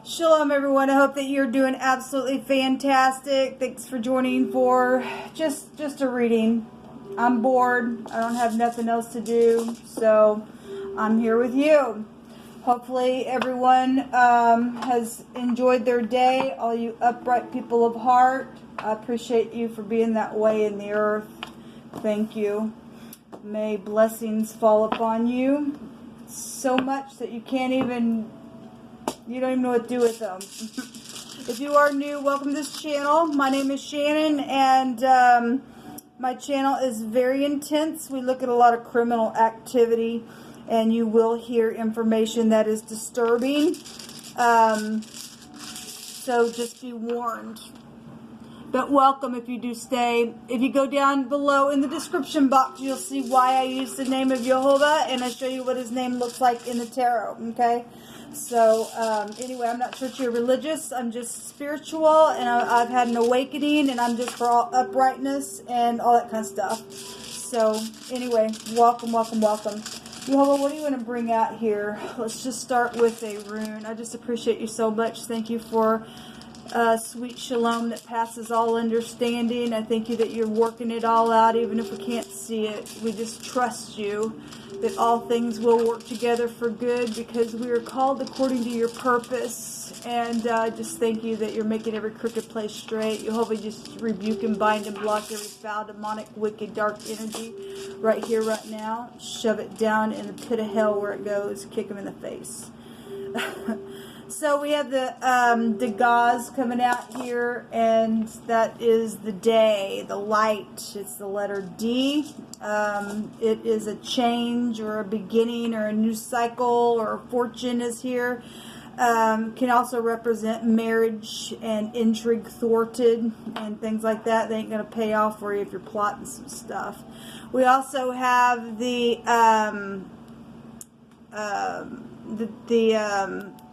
Shalom, everyone. I hope that you're doing absolutely fantastic. Thanks for joining for just a reading. I'm bored. I don't have nothing else to do, so I'm here with you. Hopefully everyone has enjoyed their day. All you upright people of heart, I appreciate you for being that way in the earth. Thank you. May blessings fall upon you so much that you don't even know what to do with them. If you are new, welcome to this channel. My name is Shannon, and my channel is very intense. We look at a lot of criminal activity, and you will hear information that is disturbing. So just be warned. But welcome if you do stay. If you go down below in the description box, you'll see why I use the name of Jehovah, and I show you what his name looks like in the tarot, okay? So, anyway, I'm not churchy or religious. I'm just spiritual, and I've had an awakening, and I'm just for all uprightness and all that kind of stuff. So, anyway, welcome, welcome, welcome. Jehovah, what do you want to bring out here? Let's just start with a rune. I just appreciate you so much. Thank you for sweet shalom that passes all understanding. I thank you that you're working it all out, even if we can't see it. We just trust you that all things will work together for good because we are called according to your purpose. And just thank you that you're making every crooked place straight. Jehovah, just rebuke and bind and block every foul, demonic, wicked, dark energy right here, right now. Shove it down in the pit of hell where it goes. Kick them in the face. So we have the gauze coming out here, and that is the day, the light. It's the letter D. It is a change or a beginning or a new cycle, or fortune is here. Can also represent marriage and intrigue thwarted and things like that. They ain't going to pay off for you if you're plotting some stuff. We also have the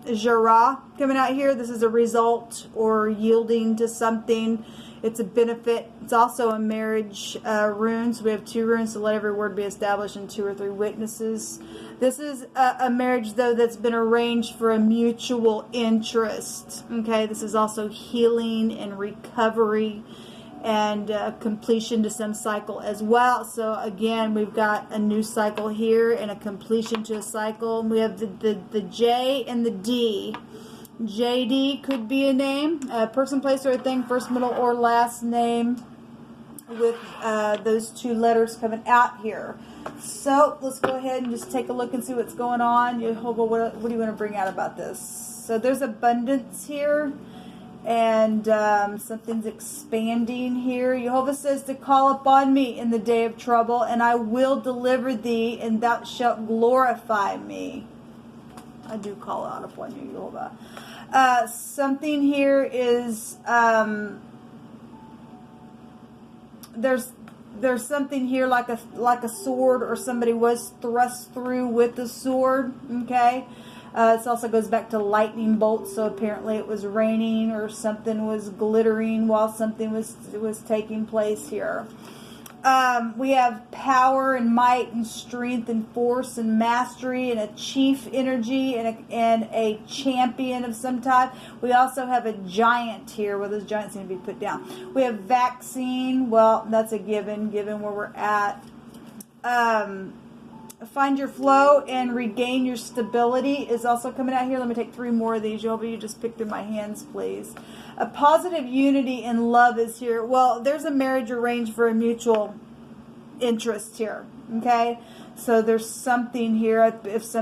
Jara coming out here. This is a result or yielding to something. It's a benefit. It's also a marriage rune. So we have two runes to let every word be established in 2 or 3 witnesses. This is a marriage, though, that's been arranged for a mutual interest. Okay, this is also healing and recovery and completion to some cycle as well. So again, we've got a new cycle here and a completion to a cycle. We have the J and the D. JD could be a name, a person, place, or a thing, first, middle, or last name, with those 2 letters coming out here. So let's go ahead and just take a look and see what's going on. Jehovah, what do you want to bring out about this? So there's abundance here. And something's expanding here. Jehovah says to call upon me in the day of trouble, and I will deliver thee, and thou shalt glorify me. I do call out upon you, Jehovah. Something here is there's something here like a sword, or somebody was thrust through with a sword. Okay. This also goes back to lightning bolts, so apparently it was raining or something was glittering while something was taking place here. We have power and might and strength and force and mastery and a chief energy and a champion of some type. We also have a giant here. Well, those giants need to be put down. We have vaccine. Well, that's a given where we're at. Find your flow and regain your stability is also coming out here. Let me take 3 more of these. Jehovah, you just pick through my hands, please. A positive unity and love is here. Well, there's a marriage arranged for a mutual interest here. Okay? So there's something here. If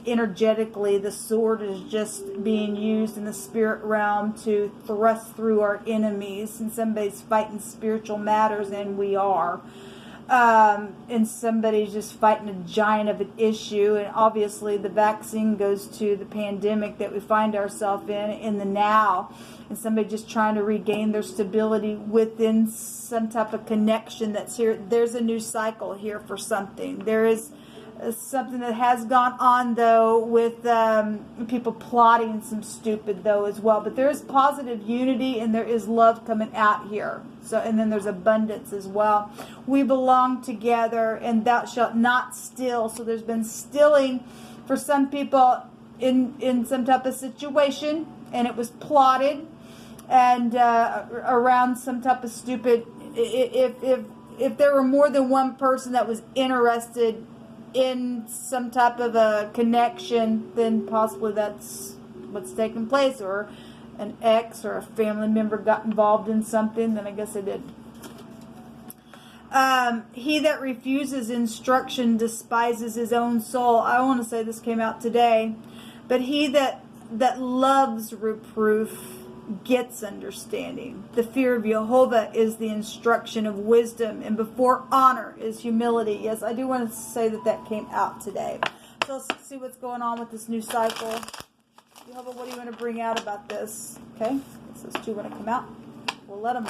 energetically the sword is just being used in the spirit realm to thrust through our enemies, and somebody's fighting spiritual matters, and we are. And somebody's just fighting a giant of an issue, and obviously the vaccine goes to the pandemic that we find ourselves in the now, and somebody just trying to regain their stability within some type of connection that's here. There's a new cycle here for something. There is something that has gone on, though, with people plotting some stupid, though, as well. But there is positive unity, and there is love coming out here. So, and then there's abundance as well. We belong together, and thou shalt not steal. So there's been stealing for some people in some type of situation, and it was plotted and around some type of stupid. If there were more than one person that was interested in some type of a connection, then possibly that's what's taking place, or an ex or a family member got involved in something, then I guess they did. He that refuses instruction despises his own soul. I want to say this came out today. But he that loves reproof gets understanding. The fear of Jehovah is the instruction of wisdom, and before honor is humility. Yes, I do want to say that came out today. So let's see what's going on with this new cycle. Jehovah, what do you want to bring out about this? Okay, so those two want to come out. We'll let them.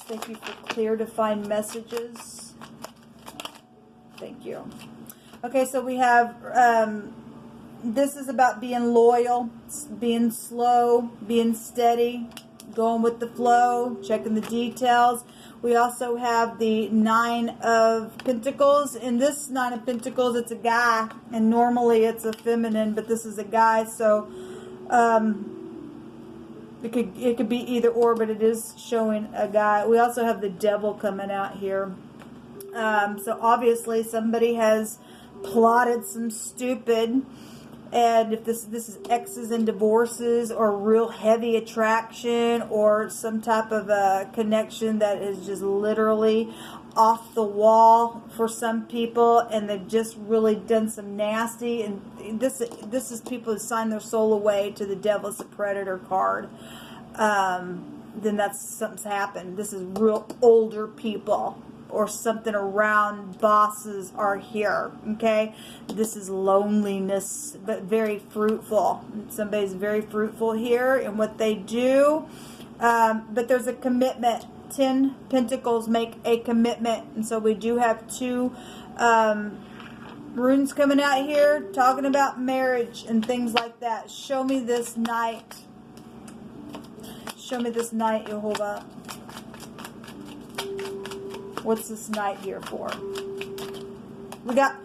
Thank you for clear, defined messages. Thank you. Okay, so we have, this is about being loyal, being slow, being steady, going with the flow, checking the details. We also have the Nine of Pentacles. In this Nine of Pentacles, it's a guy, and normally it's a feminine, but this is a guy, so it could be either or, but it is showing a guy. We also have the Devil coming out here. So obviously somebody has plotted some stupid, and if this is exes and divorces, or real heavy attraction, or some type of a connection that is just literally off the wall for some people, and they've just really done some nasty, and this is people who sign their soul away to the devil as a predator card. Then that's something's happened. This is real older people, or something around bosses are here. Okay, this is loneliness, but very fruitful. Somebody's very fruitful here in what they do, but there's a commitment. 10 Pentacles make a commitment, and so we do have two runes coming out here talking about marriage and things like that. Show me this night. Show me this night, Jehovah. What's this night here for? We got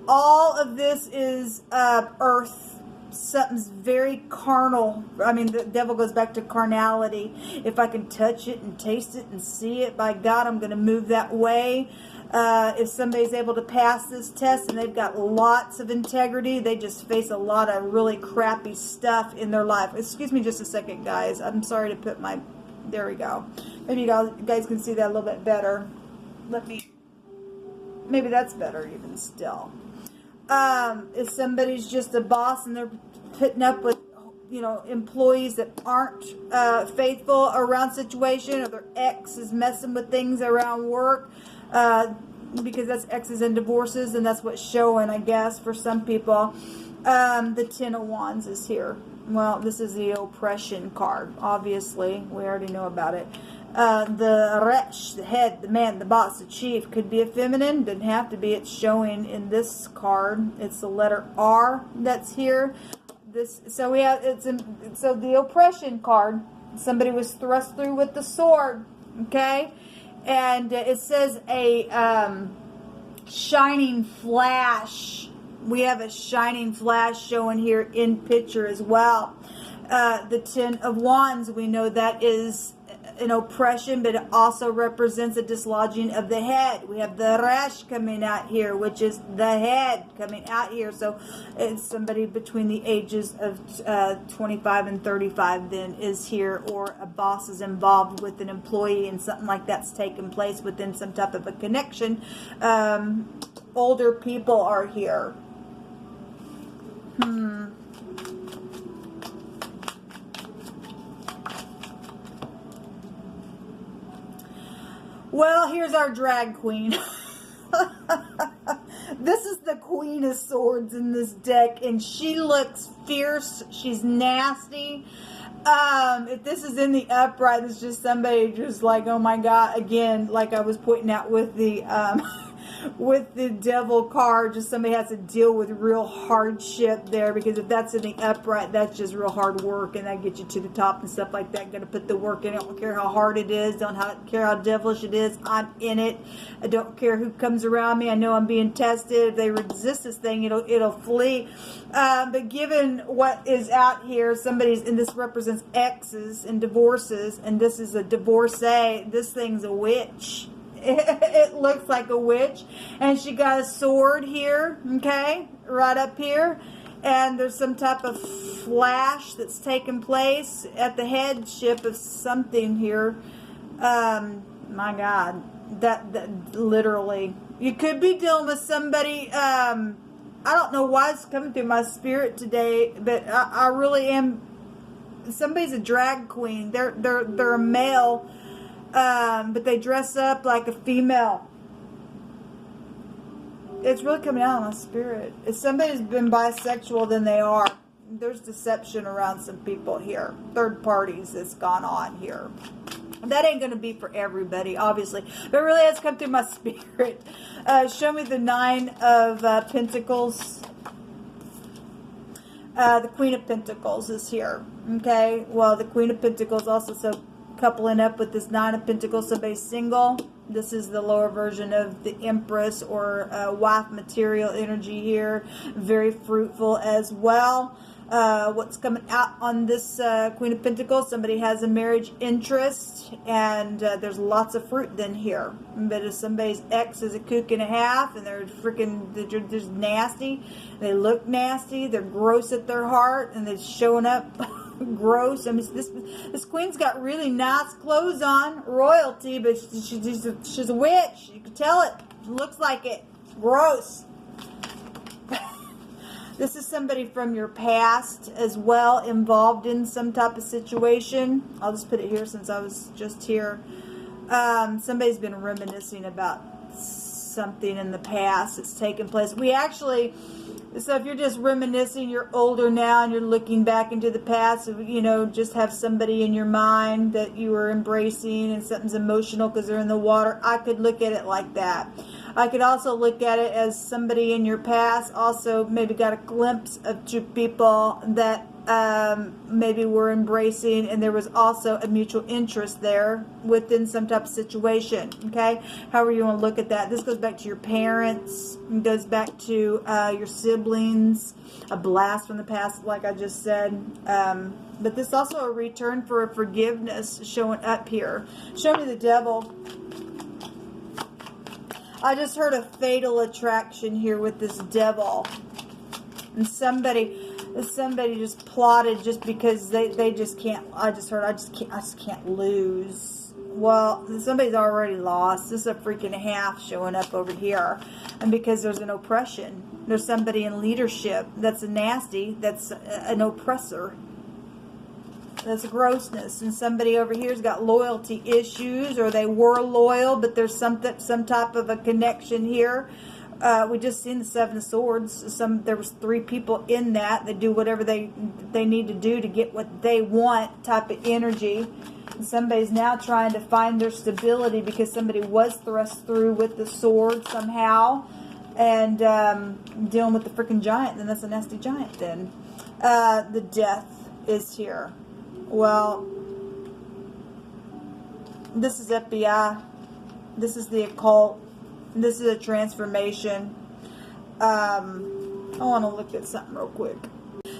all of this is earth. Something's very carnal. I mean, the devil goes back to carnality. If I can touch it and taste it and see it, by God, I'm going to move that way. If somebody's able to pass this test and they've got lots of integrity, they just face a lot of really crappy stuff in their life. Excuse me just a second, guys. I'm sorry to put my... There we go. Maybe you guys can see that a little bit better. Maybe that's better even still. If somebody's just a boss and they're putting up with, employees that aren't faithful around situation, or their ex is messing with things around work, because that's exes and divorces, and that's what's showing, I guess, for some people. The Ten of Wands is here. Well, this is the oppression card, obviously. We already know about it. The Resh, the head, the man, the boss, the chief, could be a feminine. Doesn't have to be. It's showing in this card. It's the letter R that's here. So we have so the oppression card. Somebody was thrust through with the sword. Okay, and it says a shining flash. We have a shining flash showing here in picture as well. The Ten of Wands, we know that is an oppression, but it also represents a dislodging of the head. We have the Resh coming out here, which is the head coming out here. So it's somebody between the ages of 25 and 35 then is here, or a boss is involved with an employee and something like that's taken place within some type of a connection. Older people are here. Well, here's our drag queen. This is the Queen of Swords in this deck, and she looks fierce. She's nasty. If this is in the upright, it's just somebody just like, oh my God, again, like I was pointing out with the with the devil card. Just somebody has to deal with real hardship there, because if that's in the upright, that's just real hard work, and that gets you to the top and stuff like that. Gonna put the work in. I don't care how hard it is. Don't care how devilish it is. I'm in it. I don't care who comes around me. I know I'm being tested. If they resist this thing, it'll flee. But given what is out here, and this represents exes and divorces, and this is a divorcee. This thing's a witch. It looks like a witch, and she got a sword here, okay, right up here, and there's some type of flash that's taking place at the headship of something here. My God, that literally, you could be dealing with somebody. I don't know why it's coming through my spirit today, but I really am. Somebody's a drag queen. They're a male. But they dress up like a female. It's really coming out of my spirit. If somebody's been bisexual, then they are. There's deception around some people here. Third parties that's gone on here. That ain't going to be for everybody, obviously. But it really has come through my spirit. Show me the 9 of Pentacles. The Queen of Pentacles is here. Okay? Well, the Queen of Pentacles also coupling up with this 9 of Pentacles. Somebody's single. This is the lower version of the Empress or wife material energy here. Very fruitful as well. What's coming out on this Queen of Pentacles? Somebody has a marriage interest, and there's lots of fruit then here. But if somebody's ex is a kook and a half, and they're just nasty, they look nasty, they're gross at their heart, and they're showing up gross. I mean, this queen's got really nice clothes on, royalty, but she's a witch. You can tell it. Looks like it. Gross. This is somebody from your past as well, involved in some type of situation. I'll just put it here since I was just here. Somebody's been reminiscing about something in the past that's taken place. So if you're just reminiscing, you're older now and you're looking back into the past, just have somebody in your mind that you were embracing and something's emotional because they're in the water. I could look at it like that. I could also look at it as somebody in your past also maybe got a glimpse of two people that maybe were embracing, and there was also a mutual interest there within some type of situation. Okay, however you want to look at that. This goes back to your parents. It goes back to your siblings. A blast from the past, like I just said. But this also a return for a forgiveness showing up here. Show me the devil. I just heard a fatal attraction here with this devil. And somebody just plotted just because they just can't. I just can't lose. Well, somebody's already lost. This is a freak and a half showing up over here. And because there's an oppression. There's somebody in leadership that's a nasty, that's an oppressor. That's a grossness. And somebody over here's got loyalty issues, or they were loyal, but there's some type of a connection here. We just seen the 7 of Swords. There was 3 people in that. They do whatever they need to do to get what they want type of energy. And somebody's now trying to find their stability because somebody was thrust through with the sword somehow. And dealing with the freaking giant, then that's a nasty giant then. The death is here. Well, this is FBI. This is the occult. This is a transformation. I want to look at something real quick.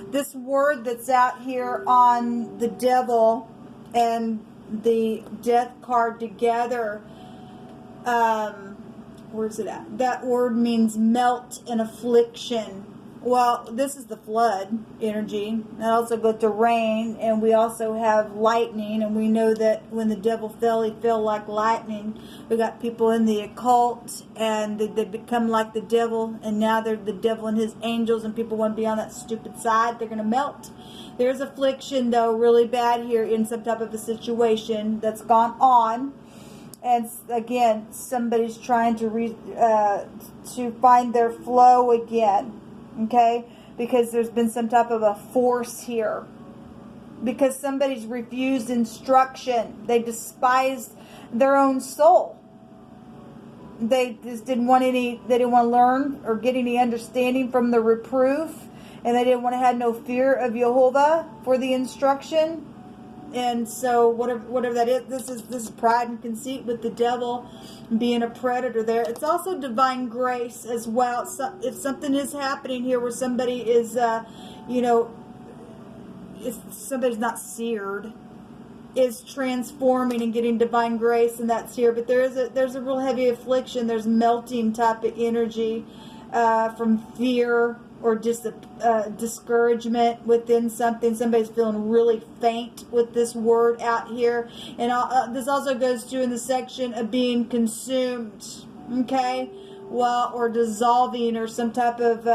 This word that's out here on the devil and the death card together, where's it at? That word means melt and affliction. Well, this is the flood energy. And also go to rain, and we also have lightning, and we know that when the devil fell, he fell like lightning. We got people in the occult, and they become like the devil, and now they're the devil and his angels, and people want to be on that stupid side. They're going to melt. There's affliction, though, really bad here in some type of a situation that's gone on. And again, somebody's trying to find their flow again. Okay, because there's been some type of a force here. Because somebody's refused instruction. They despised their own soul. they just didn't want they didn't want to learn or get any understanding from the reproof, and they didn't want to have no fear of Jehovah for the instruction. And so whatever that is, this is pride and conceit with the devil being a predator there. It's also divine grace as well. So if something is happening here where somebody is, if somebody's not seared, is transforming and getting divine grace, and that's here. But there's a real heavy affliction. There's melting type of energy from fear or just discouragement within something. Somebody's feeling really faint with this word out here. And this also goes to in the section of being consumed, okay? Well, or dissolving, or some type of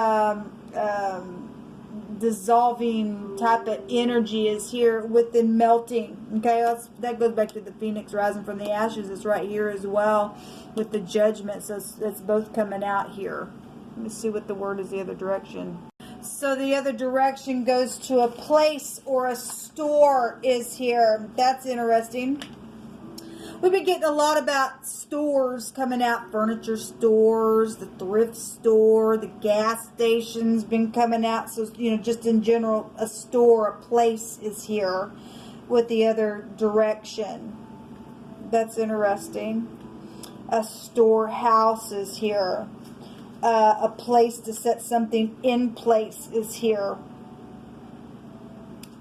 dissolving type of energy is here within melting, okay? That goes back to the phoenix rising from the ashes. It's right here as well with the judgment. So it's both coming out here. Let me see what the word is the other direction. So the other direction goes to a place or a store is here. That's interesting. We've been getting a lot about stores coming out. Furniture stores, the thrift store, the gas stations been coming out. So, just in general, a store, a place is here with the other direction. That's interesting. A storehouse is here. A place to set something in place is here.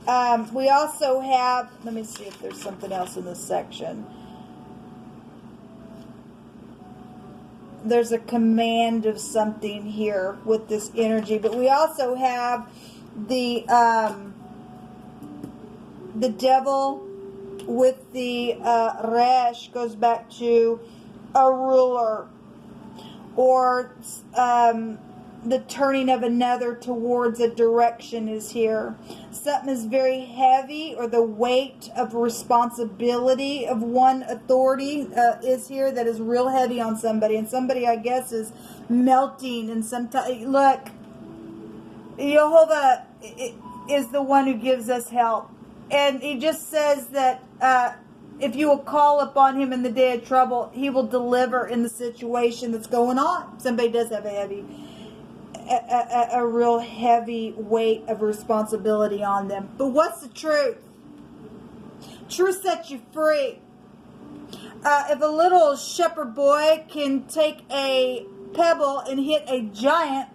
We also have, let me see if there's something else in this section. There's a command of something here with this energy, but we also have the devil with the resh goes back to a ruler, or the turning of another towards a direction is here. Something is very heavy, or the weight of responsibility of one authority is here that is real heavy on somebody. And somebody, I guess, is melting. And sometimes, look, Jehovah is the one who gives us help. And he just says that if you will call upon him in the day of trouble, he will deliver in the situation that's going on. Somebody does have a real heavy weight of responsibility on them. But what's the truth? Truth sets you free. If a little shepherd boy can take a pebble and hit a giant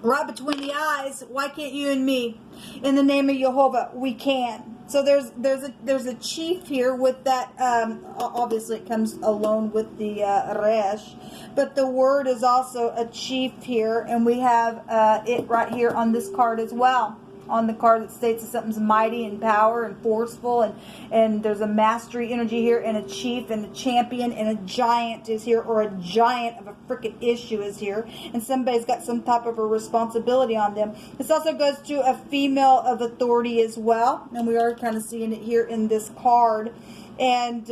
right between the eyes, why can't you and me? In the name of Jehovah, we can. So there's a chief here with that. Obviously, it comes alone with the resh, but the word is also a chief here, and we have it right here on this card as well. On the card that states that something's mighty and power and forceful, and there's a mastery energy here, and a chief and a champion and a giant is here, or a giant of a freaking issue is here, and somebody's got some type of a responsibility on them. This also goes to a female of authority as well, and we are kind of seeing it here in this card. And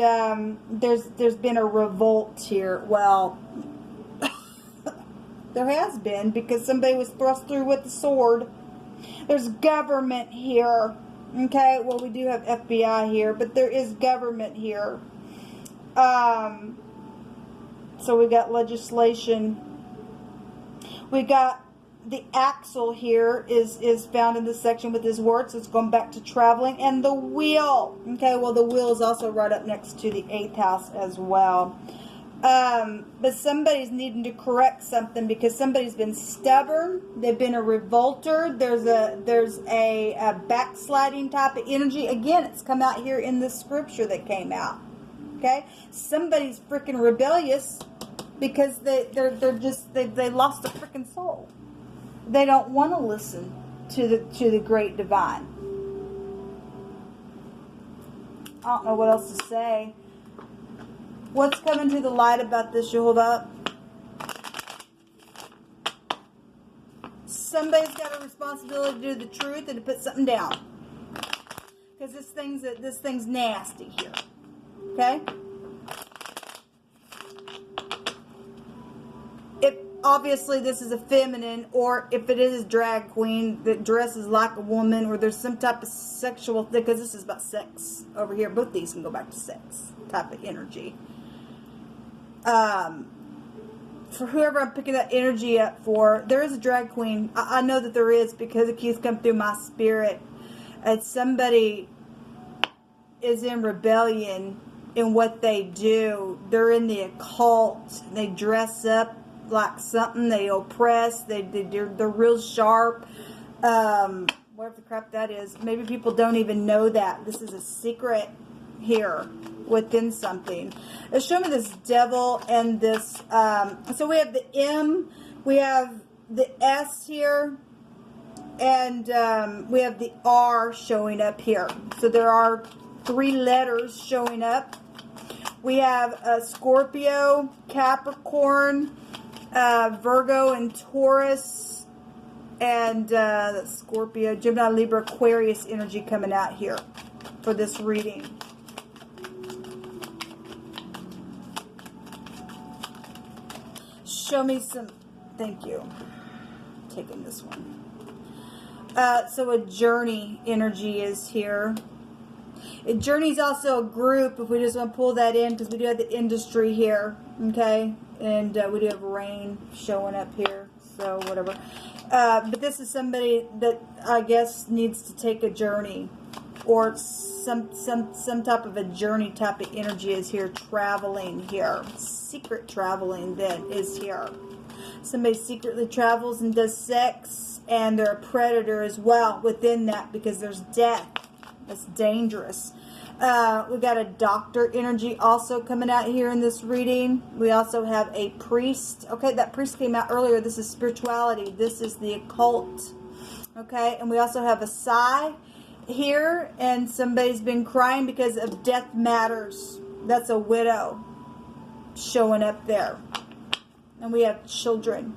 there's been a revolt here. Well, there has been, because somebody was thrust through with the sword. There's government here. Okay, well, we do have FBI here, but there is government here. So we got legislation. We got the axle here is found in this section with his word, so it's going back to traveling. And the wheel. Okay, well, the wheel is also right up next to the 8th house as well. But somebody's needing to correct something, because somebody's been stubborn. They've been a revolter. There's a backsliding type of energy. Again, it's come out here in this scripture that came out. Okay, somebody's freaking rebellious because they lost a freaking soul. They don't want to listen to the great divine. I don't know what else to say. What's coming to the light about this, Jehovah? Somebody's got a responsibility to do the truth and to put something down, because this thing's nasty here. Okay. If obviously this is a feminine, or if it is a drag queen that dresses like a woman, or there's some type of sexual, because this is about sex over here. Both these can go back to sex type of energy. for whoever I'm picking that energy up for, there is a drag queen. I know that there is because it keeps coming through my spirit. And somebody is in rebellion in what they do. They're in the occult. They dress up like something. They oppress. They're real sharp. Whatever the crap that is. Maybe people don't even know that. This is a secret here within something. Show me this devil and this. So we have the M, we have the S here, and we have the R showing up here. So there are 3 letters showing up. We have Scorpio, Capricorn, Virgo, and Taurus, and Scorpio, Gemini, Libra, Aquarius energy coming out here for this reading. Show me some, thank you, taking this one. So a journey energy is here. A journey is also a group, if we just want to pull that in, because we do have the industry here, okay? And we do have rain showing up here, so whatever. But this is somebody that I guess needs to take a journey, or some type of a journey type of energy is here, traveling here. Secret traveling then is here. Somebody secretly travels and does sex, and they're a predator as well within that, because there's death. That's dangerous. We got a doctor energy also coming out here in this reading. We also have a priest. Okay, that priest came out earlier. This is spirituality. This is the occult. Okay, and we also have a sigh here, and somebody's been crying because of death matters. That's a widow showing up there. And we have children,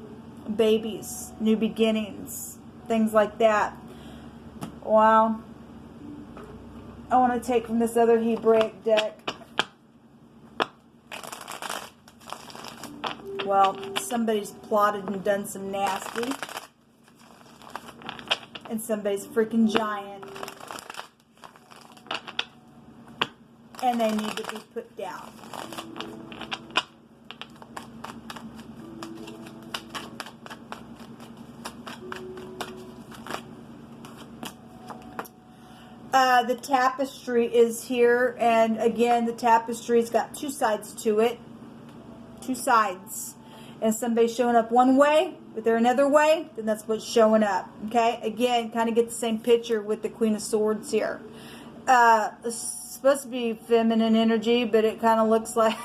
babies, new beginnings, things like that. Wow. I want to take from this other Hebraic deck. Well, somebody's plotted and done some nasty. And somebody's a freaking giant. And they need to be put down. The tapestry is here, and again, the tapestry's got 2 sides to it. 2 sides. And somebody's showing up one way, but they're another way, then that's what's showing up. Okay? Again, kind of get the same picture with the Queen of Swords here. It's supposed to be feminine energy, but it kind of looks like,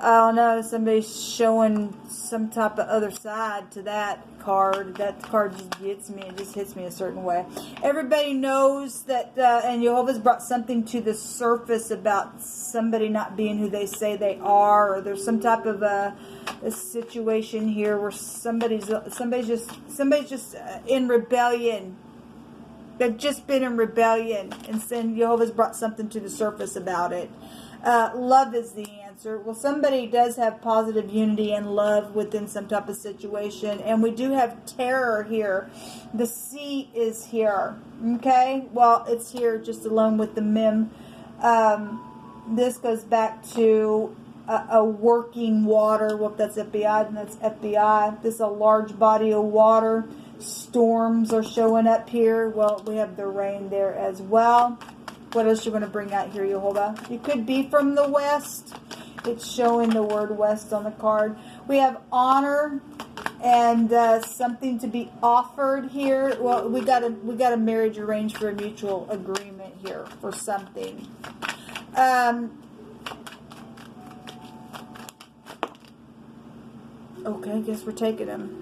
I don't know, somebody's showing some type of other side to that card. That card just gets me. It just hits me a certain way. Everybody knows that, and Jehovah's brought something to the surface about somebody not being who they say they are, or there's some type of a situation here where somebody's just in rebellion. They've just been in rebellion, and then Jehovah's brought something to the surface about it. Love is the answer. Well, somebody does have positive unity and love within some type of situation, and we do have terror here. The sea is here. Okay, well, it's here just alone with the mem. This goes back to a working water. Well, if that's FBI, then that's FBI. This is a large body of water. Storms are showing up here. Well, we have the rain there as well. What else you want to bring out here, Jehovah? You could be from the west. It's showing the word west on the card. We have honor and something to be offered here. Well, we got a marriage arranged for a mutual agreement here for something. Okay, I guess we're taking them.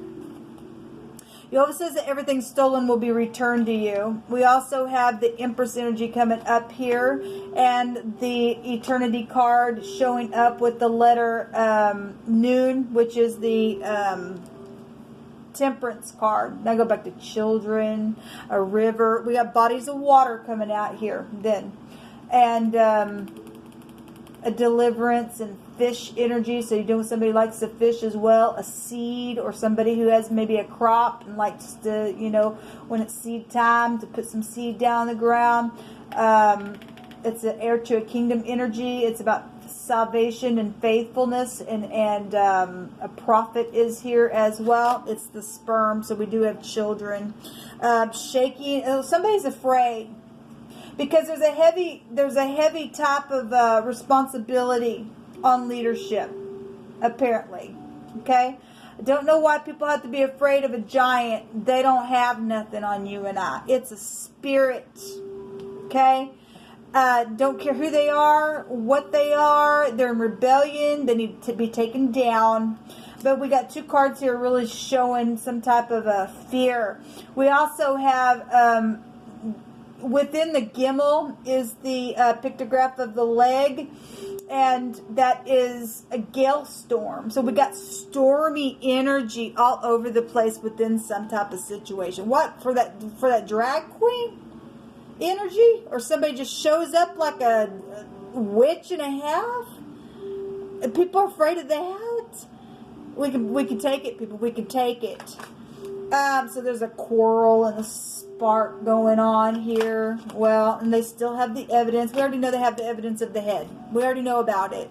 Jehovah says that everything stolen will be returned to you. We also have the Empress energy coming up here, and the Eternity card showing up with the letter Noon, which is the Temperance card. Now go back to children, a river. We got bodies of water coming out here then. And a deliverance and fish energy. So you're doing somebody who likes to fish as well. A seed, or somebody who has maybe a crop and likes to, you know, when it's seed time, to put some seed down on the ground. It's an heir to a kingdom energy. It's about salvation and faithfulness, and a prophet is here as well. It's the sperm, so we do have children. Shaking. Somebody's afraid because there's a heavy type of responsibility on leadership, apparently. Okay. I don't know why people have to be afraid of a giant. They don't have nothing on you and I. It's a spirit. Okay. Don't care who they are, what they are. They're in rebellion. They need to be taken down. But we got two cards here really showing some type of a fear. We also have, within the Gimel is the pictograph of the leg. And that is a gale storm. So we got stormy energy all over the place within some type of situation. What? For that drag queen energy? Or somebody just shows up like a witch and a half? And people are afraid of that? We can take it, people. We can take it. So there's a quarrel and a spark going on here. Well, and they still have the evidence. We already know they have the evidence of the head. We already know about it.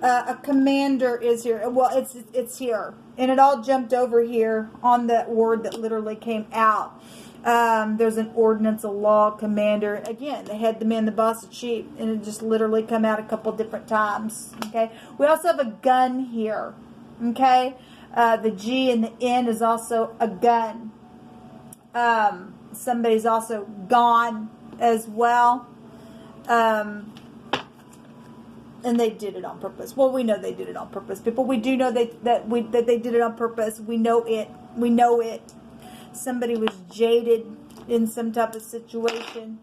A commander is here. Well, it's here. And it all jumped over here on that word that literally came out. There's an ordinance, a law, commander. Again, the head, the man, the boss, the chief. And it just literally come out a couple different times. Okay. We also have a gun here. Okay. The G and the N is also a gun. Somebody's also gone as well. And they did it on purpose. Well, we know they did it on purpose, people. We do know that they did it on purpose. We know it. We know it. Somebody was jaded in some type of situation.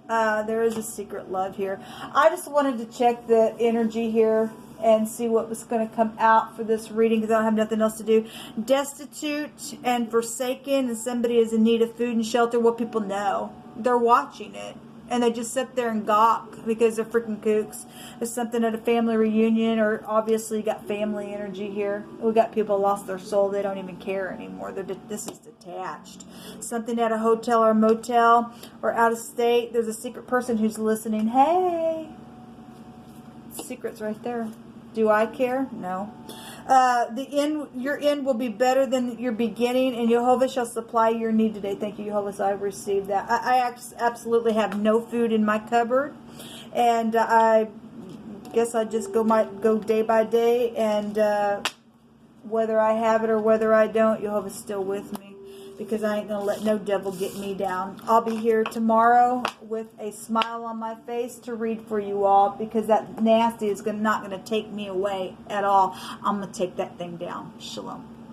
There is a secret love here. I just wanted to check the energy here and see what was going to come out for this reading because I don't have nothing else to do. Destitute and forsaken, and somebody is in need of food and shelter. Well, people know. They're watching it. And they just sit there and gawk because they're freaking kooks. There's something at a family reunion, or obviously you got family energy here. We got people lost their soul. They don't even care anymore. This is detached. Something at a hotel or a motel or out of state. There's a secret person who's listening. Hey. Secret's right there. Do I care? No. Your end will be better than your beginning, and Jehovah shall supply your need today. Thank you, Jehovah. So I received that. I absolutely have no food in my cupboard, and I guess I just go day by day, and whether I have it or whether I don't, Jehovah's still with me. Because I ain't going to let no devil get me down. I'll be here tomorrow with a smile on my face to read for you all. Because that nasty is not going to take me away at all. I'm going to take that thing down. Shalom.